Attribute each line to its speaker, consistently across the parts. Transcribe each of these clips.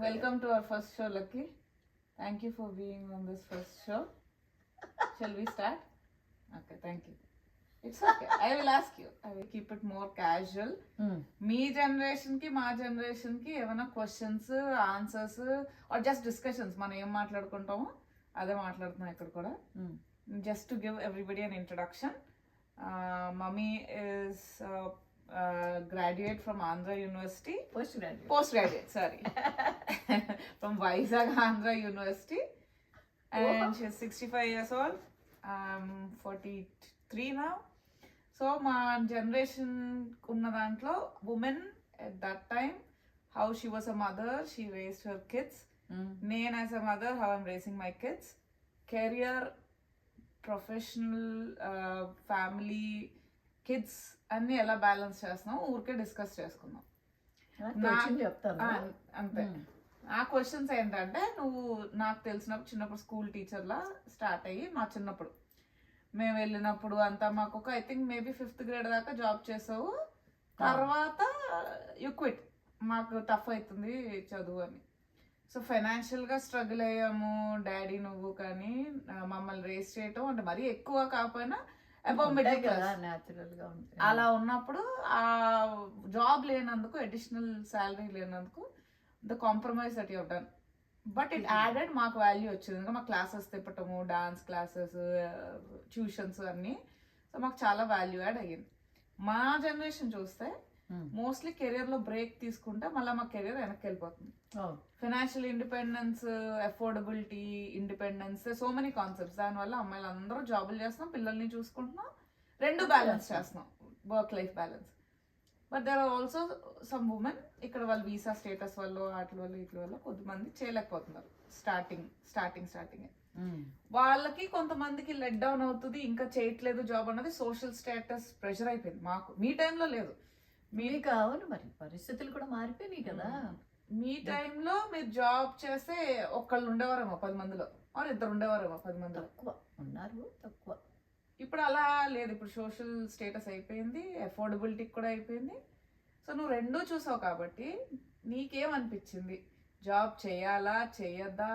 Speaker 1: Welcome to our first show, Lucky. Thank you for being on this first show. Shall we start? Okay, thank you. It's okay. I will ask you. I will keep it more casual. మీ generation కి మా generation కి ఏమైనా questions answers or just discussions మనం ఏం మాట్లాడుకుంటామో అదే మాట్లాడుతున్నాం ఇక్కడ కూడా. Just to give everybody an introduction, mummy is graduate from Andhra University. Postgraduate, sorry. From Vizag, Andhra University. And she's 65 years old. I'm 43 now. So, my generation, unna dantlo, women at that time, how she was a mother, she raised her kids. Nane as a mother, how I'm raising my kids. Career, professional, family, kids అన్ని ఎలా balance చేస్తున్నాం ఊరికే discuss చేసుకుందాం. అంతే. ఆ questions ఏంటంటే, నువ్వు నాకు తెలిసినప్పుడు చిన్నప్పుడు స్కూల్ టీచర్లా స్టార్ట్ అయ్యి మా చిన్నప్పుడు మేము వెళ్ళినప్పుడు అంతా మాకు ఒక I think maybe 5th grade దాకా జాబ్ చేసావు. తర్వాత యు క్విట్, మాకు టఫ్ అవుతుంది చదువు అని. సో ఫైనాన్షియల్గా స్ట్రగుల్ అయ్యాము, డాడీ నువ్వు కానీ మమ్మల్ని రేస్ చేయటం అంటే మరీ ఎక్కువ కాకపోయినా అబౌవ్ మిడిల్ క్లాస్ అలా ఉన్నప్పుడు ఆ జాబ్ లేనందుకు, అడిషనల్ శాలరీ లేనందుకు the compromise that you have done. But it added మాకు వాల్యూ వచ్చింది. ఇంకా మాకు క్లాసెస్ తిప్పటము, డాన్స్ క్లాసెస్, ట్యూషన్స్ అన్నీ. సో మాకు చాలా వాల్యూ యాడ్ అయ్యింది. మా జనరేషన్ చూస్తే మోస్ట్లీ కెరియర్ లో బ్రేక్ తీసుకుంటే మళ్ళీ మా కెరియర్ వెనక్కి వెళ్ళిపోతుంది. Financial independence, affordability, independence, so many concepts. దానివల్ల అమ్మాయిలు అందరూ జాబులు చేస్తున్నాం, పిల్లల్ని చూసుకుంటున్నాం, రెండు బ్యాలెన్స్ చేస్తున్నాం, work life balance. But there are also some women ఇక్కడ వాళ్ళు వీసా స్టేటస్ వల్ల వాటి వల్ల వీటి వల్ల కొద్దిమంది చేయలేకపోతున్నారు స్టార్టింగ్. వాళ్ళకి కొంతమందికి లెట్ డౌన్ అవుతుంది, ఇంకా చేయట్లేదు జాబ్ అన్నది సోషల్ స్టేటస్ ప్రెషర్ అయిపోయింది. మాకు మీ టైంలో లేదు.
Speaker 2: మీకు కావాలి మరి, పరిస్థితులు కూడా మారిపోయినాయి కదా.
Speaker 1: మీ టైంలో మీరు జాబ్ చేస్తే ఒక్కళ్ళు ఉండేవారేమో 10 మందిలో, ఆర్ ఇద్దరు ఉండేవారేమో 10 మందిలో.
Speaker 2: తక్కువ.
Speaker 1: ఇప్పుడు అలా లేదు. ఇప్పుడు సోషల్ స్టేటస్ అయిపోయింది, అఫోర్డబిలిటీ కూడా అయిపోయింది. సో నువ్వు రెండూ చూసావు కాబట్టి నీకేమనిపించింది, జాబ్ చేయాలా చేయద్దా,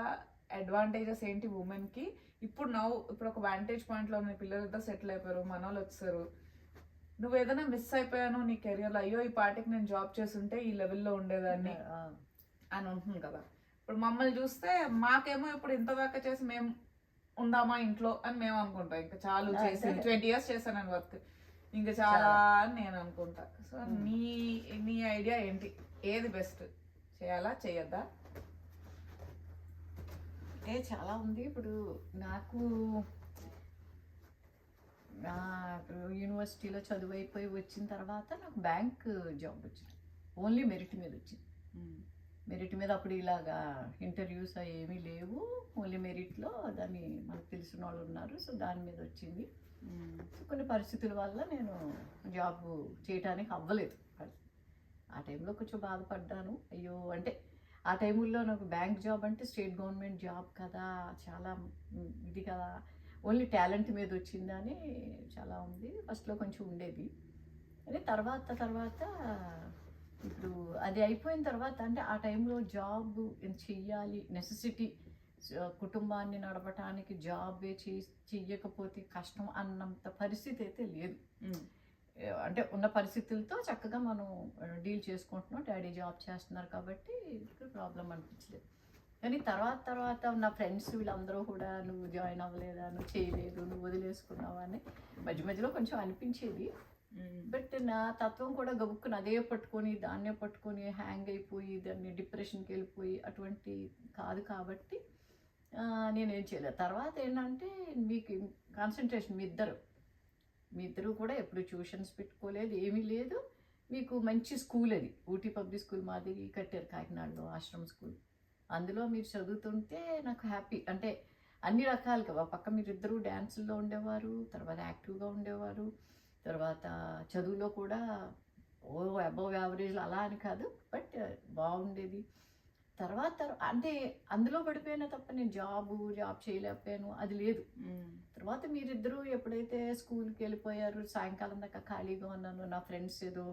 Speaker 1: అడ్వాంటేజెస్ ఏంటి ఉమెన్కి? ఇప్పుడు ఒక వాంటేజ్ పాయింట్లో ఉన్న పిల్లలిద్దరు సెటిల్ అయిపోయారు, మనోళ్ళు వచ్చారు. నువ్వు ఏదైనా మిస్ అయిపోయాను నీ కెరియర్లో, అయ్యో ఈ పార్టీకి నేను జాబ్ చేస్తుంటే ఈ లెవెల్లో ఉండేదాన్ని అని ఉంటుంది కదా. ఇప్పుడు మమ్మల్ని చూస్తే మాకేమో ఇప్పుడు ఇంతదాకా చేసి మేము ఉందామా ఇంట్లో అని మేము అనుకుంటాం. ఇంకా చాలు చేసి 20 years చేశాను నేను వర్క్, ఇంకా చాలా అని నేను అనుకుంటా. సో నీ ఐడియా ఏంటి, ఏది బెస్ట్, చేయాలా చేయొద్దా?
Speaker 2: చాలా ఉంది. ఇప్పుడు నాకు యూనివర్సిటీలో చదువు అయిపోయి వచ్చిన తర్వాత నాకు బ్యాంక్ జాబ్ వచ్చింది. ఓన్లీ మెరిట్ మీద వచ్చింది. మెరిట్ మీద అప్పుడు ఇలాగా ఇంటర్వ్యూస్ ఏమీ లేవు, ఓన్లీ మెరిట్లో దాన్ని మనకు తెలిసిన వాళ్ళు ఉన్నారు. సో దాని మీద వచ్చింది. సో కొన్ని పరిస్థితుల వల్ల నేను జాబ్ చేయడానికి అవ్వలేదు. ఆ టైంలో కొంచెం బాధపడ్డాను. అయ్యో అంటే ఆ టైంలో నాకు బ్యాంక్ జాబ్ అంటే స్టేట్ గవర్నమెంట్ జాబ్ కదా, చాలా ఇది కదా, ఓన్లీ టాలెంట్ మీద వచ్చిందని చాలా ఉంది. ఫస్ట్లో కొంచెం ఉండేది. అదే తర్వాత ఇప్పుడు అది అయిపోయిన తర్వాత అంటే ఆ టైంలో జాబ్ చెయ్యాలి, నెసెసిటీ, కుటుంబాన్ని నడపడానికి జాబ్ చెయ్యకపోతే కష్టం అన్నంత పరిస్థితి అయితే లేదు. అంటే ఉన్న పరిస్థితులతో చక్కగా మనం డీల్ చేసుకుంటున్నాం. డాడీ జాబ్ చేస్తున్నారు కాబట్టి ప్రాబ్లం అనిపించలేదు. కానీ తర్వాత నా ఫ్రెండ్స్ వీళ్ళందరూ కూడా నువ్వు జాయిన్ అవ్వలేదా, నువ్వు చేయలేదు, నువ్వు వదిలేసుకున్నావు అని మధ్యలో కొంచెం అనిపించేది. బట్ నా తత్వం కూడా గబుక్కుని అదే పట్టుకొని దాన్నే పట్టుకొని హ్యాంగ్ అయిపోయి దాన్ని డిప్రెషన్కి వెళ్ళిపోయి అటువంటి కాదు. కాబట్టి నేనేం చేయలేదు. తర్వాత ఏంటంటే మీకు కాన్సన్ట్రేషన్, మీ ఇద్దరు కూడా ఎప్పుడు ట్యూషన్స్ పెట్టుకోలేదు, ఏమీ లేదు. మీకు మంచి స్కూల్, అది ఊటీ పబ్లిక్ స్కూల్ మాదిరి కట్టారు కాకినాడలో, ఆశ్రమ స్కూల్. అందులో మీరు చదువుతుంటే నాకు హ్యాపీ. అంటే అన్ని రకాలుగా పక్క మీరిద్దరూ డ్యాన్సుల్లో ఉండేవారు, తర్వాత యాక్టివ్గా ఉండేవారు, తర్వాత చదువులో కూడా అబవ్ యావరేజ్లో అలా అని కాదు, బట్ బాగుండేది. తర్వాత అంటే అందులో పడిపోయినా తప్ప నేను జాబ్ చేయలేకపోయాను, అది లేదు. తర్వాత మీరిద్దరూ ఎప్పుడైతే స్కూల్కి వెళ్ళిపోయారు, సాయంకాలం దాకా ఖాళీగా ఉన్నాను, నా ఫ్రెండ్స్ ఏదో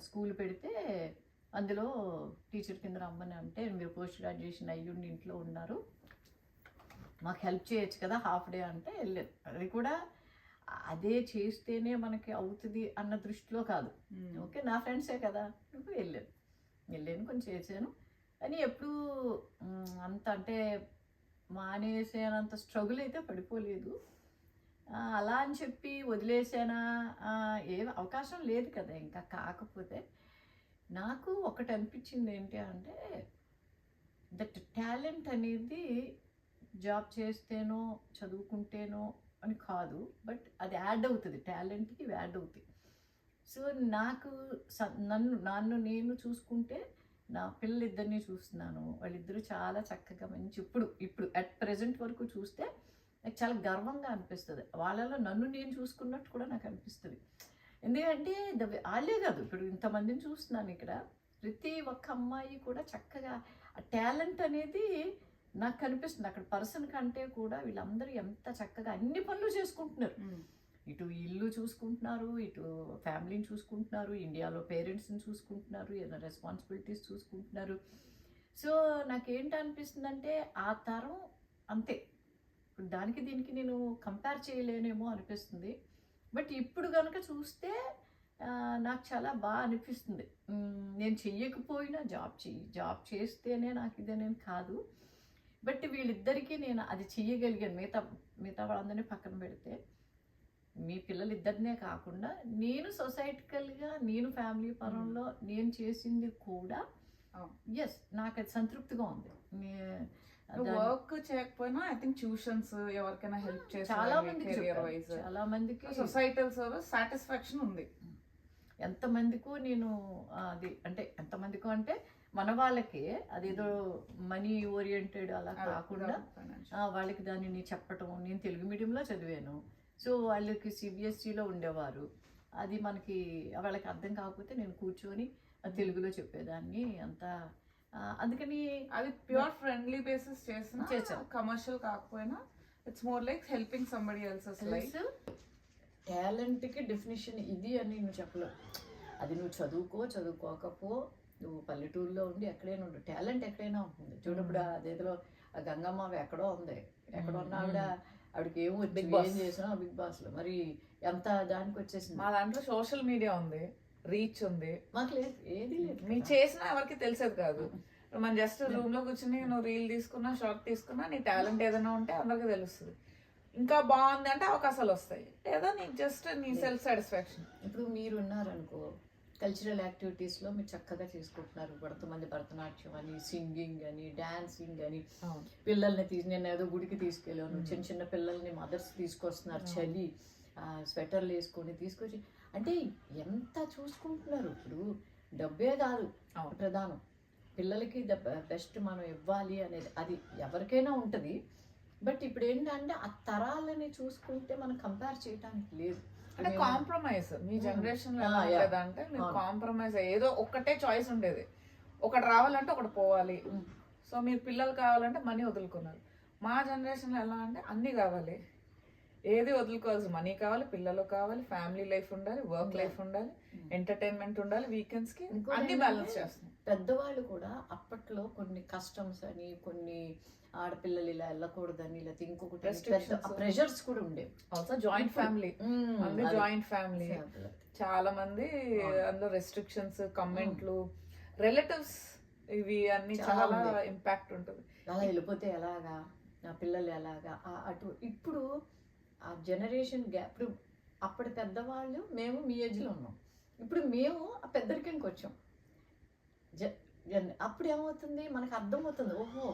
Speaker 2: స్కూల్ పెడితే అందులో టీచర్ కింద రమ్మని అంటే మీరు పోస్ట్ గ్రాడ్యుయేషన్ అయ్యుండి ఇంట్లో ఉన్నారు, మాకు హెల్ప్ చేయొచ్చు కదా హాఫ్ డే అంటే వెళ్ళాను. అది కూడా అదే చేస్తేనే మనకి అవుతుంది అన్న దృష్టిలో కాదు. ఓకే నా ఫ్రెండ్సే కదా నువ్వు వెళ్ళాను కొంచెం చేశాను అని. ఎప్పుడు అంత అంటే మానేసేనంత స్ట్రగుల్ అయితే పడిపోలేదు. అలా అని చెప్పి వదిలేసానా, ఏ అవకాశం లేదు కదా ఇంకా. కాకపోతే నాకు ఒకటి అనిపించింది ఏంటి అంటే దట్ టాలెంట్ అనేది జాబ్ చేస్తేనో చదువుకుంటేనో అని కాదు, బట్ అది యాడ్ అవుతుంది, టాలెంట్కి యాడ్ అవుతుంది. సో నాకు నన్ను నేను చూసుకుంటే నా పిల్లలిద్దరినీ చూస్తున్నాను, వాళ్ళిద్దరూ చాలా చక్కగా మంచి ఇప్పుడు అట్ ప్రెజెంట్ వరకు చూస్తే నాకు చాలా గర్వంగా అనిపిస్తుంది. వాళ్ళలో నన్ను నేను చూసుకున్నట్టు కూడా నాకు అనిపిస్తుంది. ఎందుకంటే వాళ్ళే కాదు, ఇప్పుడు ఇంతమందిని చూస్తున్నాను ఇక్కడ, ప్రతి ఒక్క అమ్మాయి కూడా చక్కగా ఆ టాలెంట్ అనేది నాకు కనిపిస్తుంది. అక్కడ పర్సన్ కంటే కూడా వీళ్ళందరూ ఎంత చక్కగా అన్ని పనులు చేసుకుంటున్నారు. ఇటు ఇల్లు చూసుకుంటున్నారు, ఇటు ఫ్యామిలీని చూసుకుంటున్నారు, ఇండియాలో పేరెంట్స్ని చూసుకుంటున్నారు, ఏదైనా రెస్పాన్సిబిలిటీస్ చూసుకుంటున్నారు. సో నాకేంటనిపిస్తుందంటే ఆ తరం అంతే, దానికి దీనికి నేను కంపేర్ చేయలేనేమో అనిపిస్తుంది. బట్ ఇప్పుడు కనుక చూస్తే నాకు చాలా బాగా అనిపిస్తుంది. నేను చెయ్యకపోయినా జాబ్ చేస్తేనే నాకు ఇదేనేం కాదు, బట్ వీళ్ళిద్దరికీ నేను అది చెయ్యగలిగాను. మిగతా వాళ్ళందరినీ పక్కన పెడితే మీ పిల్లలిద్దరినే కాకుండా నేను సొసైటికల్గా నేను ఫ్యామిలీ పరంలో నేను చేసింది కూడా ఎస్ నాకు అది సంతృప్తిగా ఉంది.
Speaker 1: వర్క్ చేయకపోయినా ఐ థింక్ ట్యూషన్స్ ఎవరికైనా హెల్ప్ చేసి
Speaker 2: చాలా మందికి
Speaker 1: సొసైటల్ సర్వీస్ సాటిస్ఫాక్షన్ ఉంది.
Speaker 2: ఎంతమందికో నేను అది అంటే ఎంతమందికో అంటే మన వాళ్ళకి అదేదో మనీ ఓరియంటెడ్ అలా కాకుండా వాళ్ళకి దానిని చెప్పటం. నేను తెలుగు మీడియంలో చదివాను, సో వాళ్ళకి సిబిఎస్ఈలో ఉండేవారు. అది మనకి వాళ్ళకి అర్థం కాకపోతే నేను కూర్చొని తెలుగులో చెప్పేదాన్ని అంతా. అందుకని
Speaker 1: అది ప్యూర్ ఫ్రెండ్లీ బేసిస్ చేసాను, కమర్షియల్ కాకపోయినా it's more like helping somebody else's life.
Speaker 2: టాలెంట్కి డెఫినేషన్ ఇది అని నువ్వు చెప్పలేవు. అది నువ్వు చదువుకోకపో, నువ్వు పల్లెటూరులో ఉండి ఎక్కడైనా ఉండు, టాలెంట్ ఎక్కడైనా ఉంటుంది. చూడప్పుడు అదేదో గంగమ్మ ఎక్కడో ఉంది, ఎక్కడో ఉన్న ఆవిడకి ఏం చేసినా బిగ్ బాస్ లో మరి ఎంత దానికి వచ్చేసింది.
Speaker 1: మా దాంట్లో సోషల్ మీడియా ఉంది, రీచ్ ఉంది,
Speaker 2: మాకు లేదు, ఏది లేదు.
Speaker 1: మీరు చేసినా ఎవరికి తెలిసేది కాదు. మనం జస్ట్ రూమ్ లో కూర్చొని నువ్వు రీల్ తీసుకున్నా, షార్ట్ తీసుకున్నా, నీ టాలెంట్ ఏదైనా ఉంటే అందరికి తెలుస్తుంది. ఇంకా బాగుంది అంటే అవకాశాలు వస్తాయి, లేదా నీకు జస్ట్ నీ సెల్ఫ్ సాటిస్ఫాక్షన్.
Speaker 2: ఇప్పుడు మీరు ఉన్నారనుకో, కల్చరల్ యాక్టివిటీస్లో మీరు చక్కగా చేసుకుంటున్నారు. కొంతమంది భరతనాట్యం అని, సింగింగ్ అని, డాన్సింగ్ అని, పిల్లల్ని నేను ఏదో గుడికి తీసుకెళ్ళాను, చిన్న చిన్న పిల్లల్ని మదర్స్ తీసుకొస్తున్నారు, చలి స్వెటర్లు వేసుకొని తీసుకొచ్చి, అంటే ఎంత చూసుకుంటున్నారు. ఇప్పుడు డబ్బే కాదు ప్రధానం, పిల్లలకి బెస్ట్ మనం ఇవ్వాలి అనేది అది ఎవరికైనా ఉంటుంది. బట్ ఇప్పుడు ఏంటంటే ఆ తరాలని చూసుకుంటే మనం కంపేర్ చేయడానికి లేదు.
Speaker 1: అంటే కాంప్రమైజ్ మీ జనరేషన్ లో ఎలా ఉండేదంటే మీరు కాంప్రమైజ్ ఏదో ఒక్కటే చాయిస్ ఉండేది, ఒకటి రావాలంటే ఒకటి పోవాలి. సో మీరు పిల్లలు కావాలంటే మనీ వదులుకున్నారు. మా జనరేషన్ లో ఎలా అంటే అన్ని కావాలి, ఏది వదులుకోవాల్సి, మనీ కావాలి, పిల్లలు కావాలి, ఫ్యామిలీ లైఫ్ ఉండాలి, వర్క్ లైఫ్ ఉండాలి, ఎంటర్టైన్మెంట్ ఉండాలి, వీకెండ్స్ కి అన్ని బ్యాలెన్స్ చేస్తున్నాం.
Speaker 2: పెద్దవాళ్ళు కూడా అప్పట్లో కొన్ని కస్టమ్స్ అని, కొన్ని ఆడపిల్లలు ఇలా వెళ్ళకూడదని, లేకపోతే ఇంకొకటి ప్రెషర్స్ కూడా ఉండేవి.
Speaker 1: Also joint family, joint family చాలా మంది, అందులో రెస్ట్రిక్షన్స్, కమెంట్లు, రిలేటివ్స్, ఇవి అన్ని చాలా ఇంపాక్ట్ ఉంటుంది.
Speaker 2: అలా వెళ్ళిపోతే ఎలాగా, నా పిల్లలు ఎలాగా అటు. ఇప్పుడు ఆ జనరేషన్ గ్యాప్. ఇప్పుడు అప్పటి పెద్దవాళ్ళు మేము మీ ఏజ్లో ఉన్నాం, ఇప్పుడు మేము ఆ పెద్దరికంకి వచ్చాం. అప్పుడు ఏమవుతుంది, మనకు అర్థమవుతుంది, ఓహో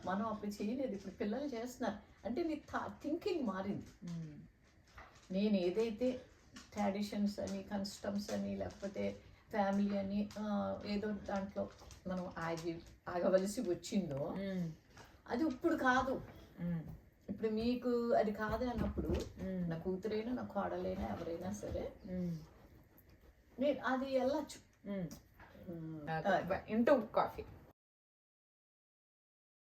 Speaker 2: మనం అప్పుడు చేయలేదు, ఇప్పుడు పిల్లలు చేస్తున్నారు అంటే నీ థింకింగ్ మారింది. నేను ఏదైతే ట్రెడిషన్స్ అని, కస్టమ్స్ అని, లేకపోతే ఫ్యామిలీ అని ఏదో దాంట్లో మనం ఆగవలసి వచ్చిందో అది ఇప్పుడు కాదు. ఇప్పుడు మీకు అది కాదు అన్నప్పుడు నా కూతురైనా, నా కోడలైనా, ఎవరైనా సరే నేను అది వెళ్ళచ్చు.
Speaker 1: Into coffee